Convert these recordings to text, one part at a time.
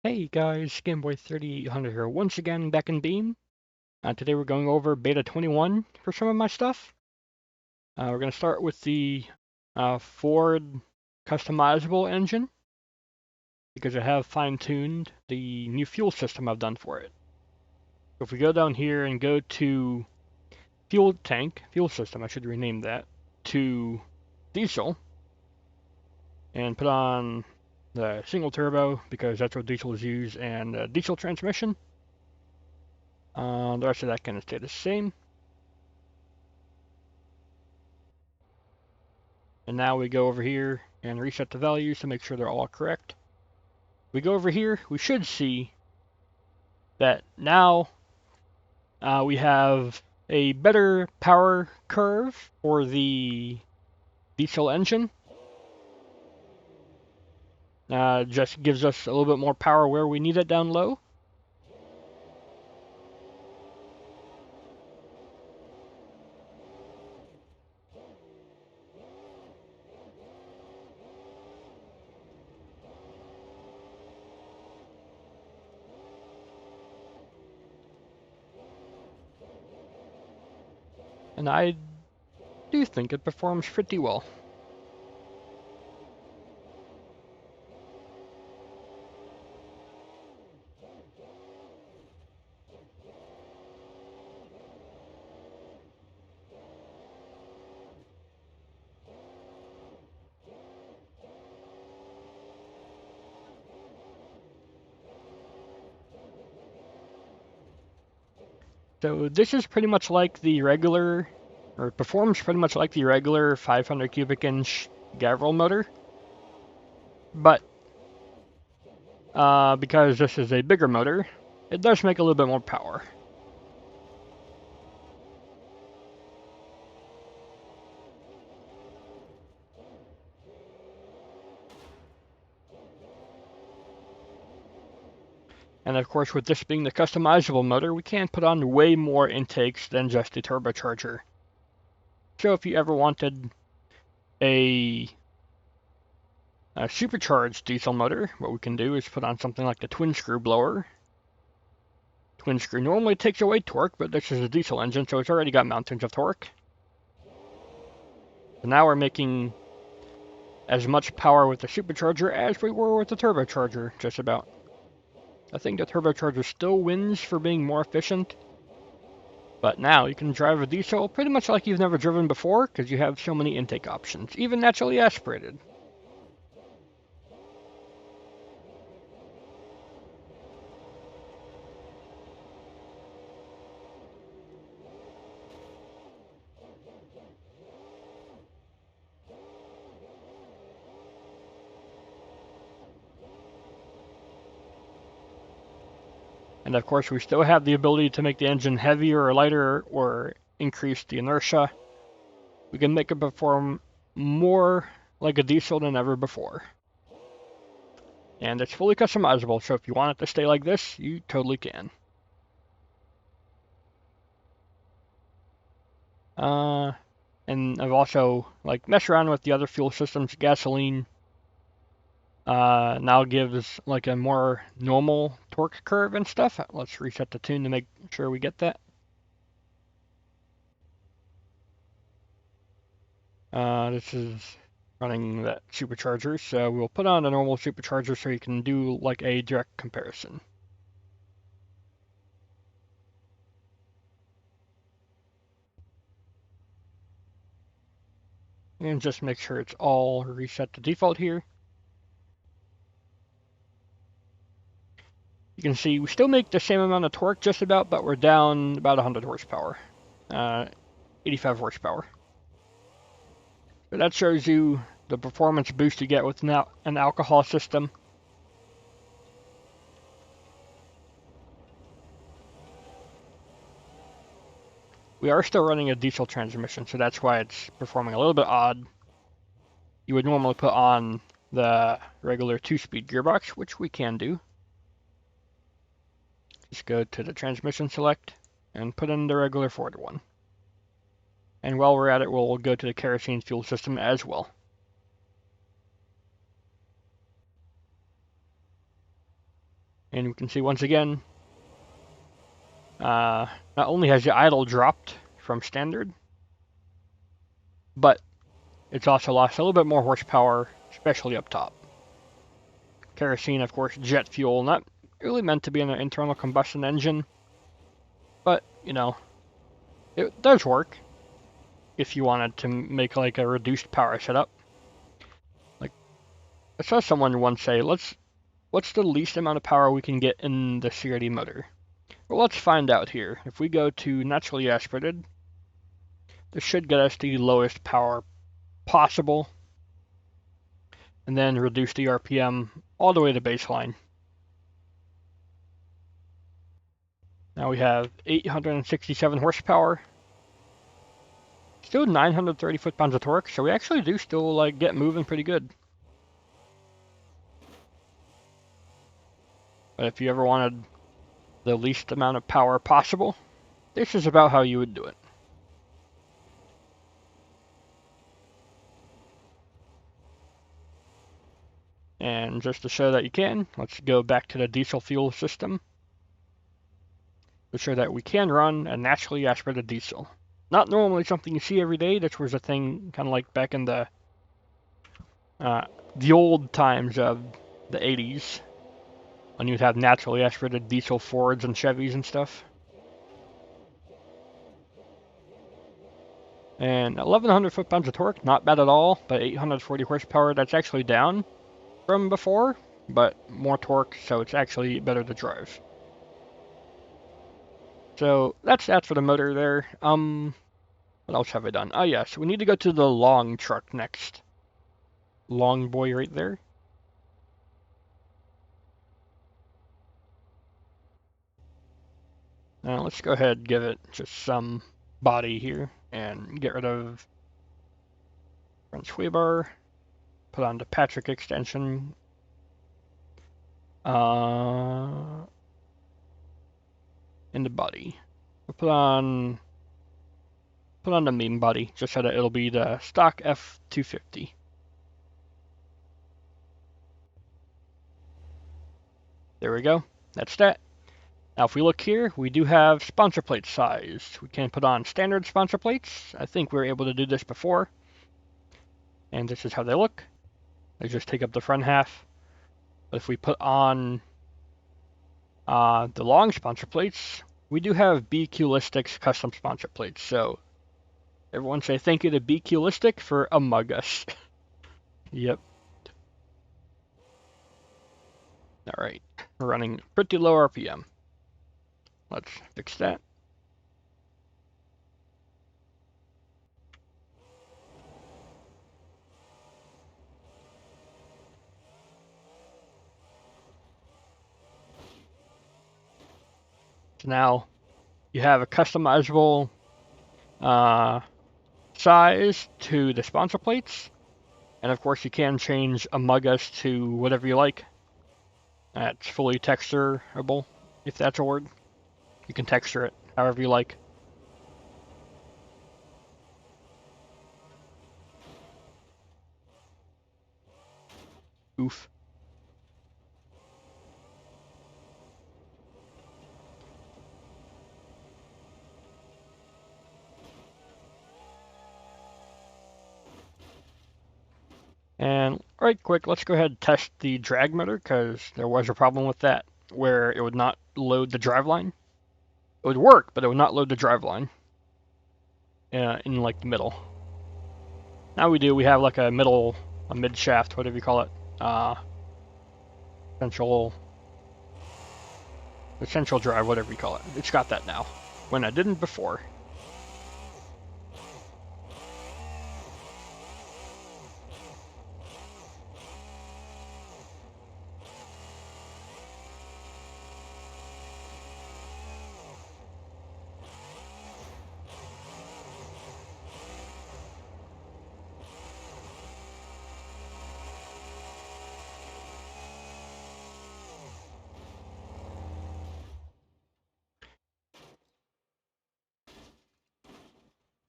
Hey guys, Gameboy3800 here, once again back in Beam. Today we're going over Beta21 for some of my stuff. We're going to start with the Ford customizable engine, because I have fine-tuned the new fuel system I've done for it. So if we go down here and go to fuel system, I should rename that, to diesel, and put on the single turbo, because that's what diesels use, and diesel transmission. The rest of that kind of stay the same. And now we go over here and reset the values to make sure they're all correct. We go over here, we should see that now we have a better power curve for the diesel engine. Just gives us a little bit more power where we need it down low. And I do think it performs pretty well. So this is pretty much like the regular, or it performs pretty much like the regular 500 cubic inch Gavril motor, but because this is a bigger motor, it does make a little bit more power. And of course, with this being the customizable motor, we can put on way more intakes than just the turbocharger. So if you ever wanted a supercharged diesel motor, what we can do is put on something like the twin screw blower. Twin screw normally takes away torque, but this is a diesel engine, so it's already got mountains of torque. So now we're making as much power with the supercharger as we were with the turbocharger, just about. I think the turbocharger still wins for being more efficient, but now you can drive a diesel pretty much like you've never driven before, because you have so many intake options, even naturally aspirated. And of course, we still have the ability to make the engine heavier or lighter, or increase the inertia. We can make it perform more like a diesel than ever before. And it's fully customizable, so if you want it to stay like this, you totally can. And I've also messed around with the other fuel systems. Gasoline now gives like a more normal torque curve and stuff. Let's reset the tune to make sure we get that. This is running that supercharger, so we'll put on a normal supercharger so you can do like a direct comparison. And just make sure it's all reset to default here. You can see we still make the same amount of torque just about, but we're down about 100 horsepower, 85 horsepower. So that shows you the performance boost you get with an alcohol system. We are still running a diesel transmission, so that's why it's performing a little bit odd. You would normally put on the regular 2-speed gearbox, which we can do. Just go to the transmission select and put in the regular Ford one. And while we're at it, we'll go to the kerosene fuel system as well. And we can see once again, not only has the idle dropped from standard, but it's also lost a little bit more horsepower, especially up top. Kerosene, of course, jet fuel, not really meant to be an internal combustion engine, but, you know, it does work if you wanted to make like a reduced power setup. Like, I saw someone once say, what's the least amount of power we can get in the CRD motor? Well, let's find out here. If we go to naturally aspirated, this should get us the lowest power possible, and then reduce the RPM all the way to baseline. Now we have 867 horsepower, still 930 foot-pounds of torque, so we actually do still like get moving pretty good. But if you ever wanted the least amount of power possible, this is about how you would do it. And just to show that you can, let's go back to the diesel fuel system to show that we can run a naturally aspirated diesel. Not normally something you see every day. This was a thing kind of like back in the old times of the 80s, when you'd have naturally aspirated diesel Fords and Chevys and stuff. And 1100 foot-pounds of torque, not bad at all, but 840 horsepower, that's actually down from before, but more torque, so it's actually better to drive. So that's that for the motor there. What else have I done? Oh yes, we need to go to the long truck next. Long boy right there. Now let's go ahead and give it just some body here and get rid of front sway bar. Put on the Parsec extension. In the body. We'll put on the main body just so that it'll be the stock F250. There we go. That's that. Now if we look here, we do have sponsor plate size. We can put on standard sponsor plates. I think we were able to do this before. And this is how they look. They just take up the front half. But if we put on the long sponsor plates, we do have BQlistics custom sponsor plates. So everyone say thank you to BQlistic for Among Us. Yep. Alright, we're running pretty low RPM. Let's fix that. So now you have a customizable size to the sponsor plates. And of course you can change Among Us to whatever you like. That's fully texturable, if that's a word. You can texture it however you like. Oof. And right quick, let's go ahead and test the drag motor, because there was a problem with that, where it would not load the driveline. It would work, but it would not load the driveline in like the middle. Now we do, we have like a mid shaft, whatever you call it, central drive, whatever you call it. It's got that now, when I didn't before.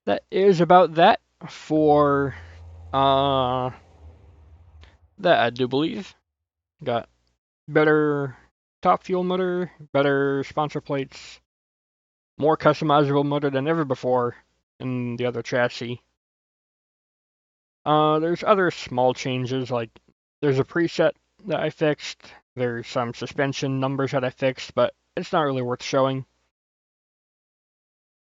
That is about that for that, I do believe. Got better top fuel motor, better sponsor plates, more customizable motor than ever before in the other chassis. There's other small changes, like there's a preset that I fixed, there's some suspension numbers that I fixed, but it's not really worth showing.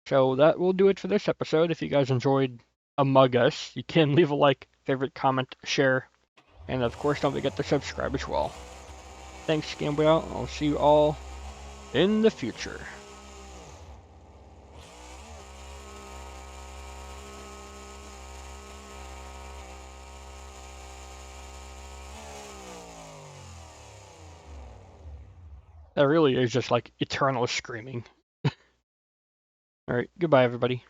So that will do it for this episode. If you guys enjoyed Among Us, you can leave a like, favorite, comment, share, and of course don't forget to subscribe as well. Thanks, Gameboy out. I'll see you all in the future. That really is just like eternal screaming. Alright, goodbye everybody.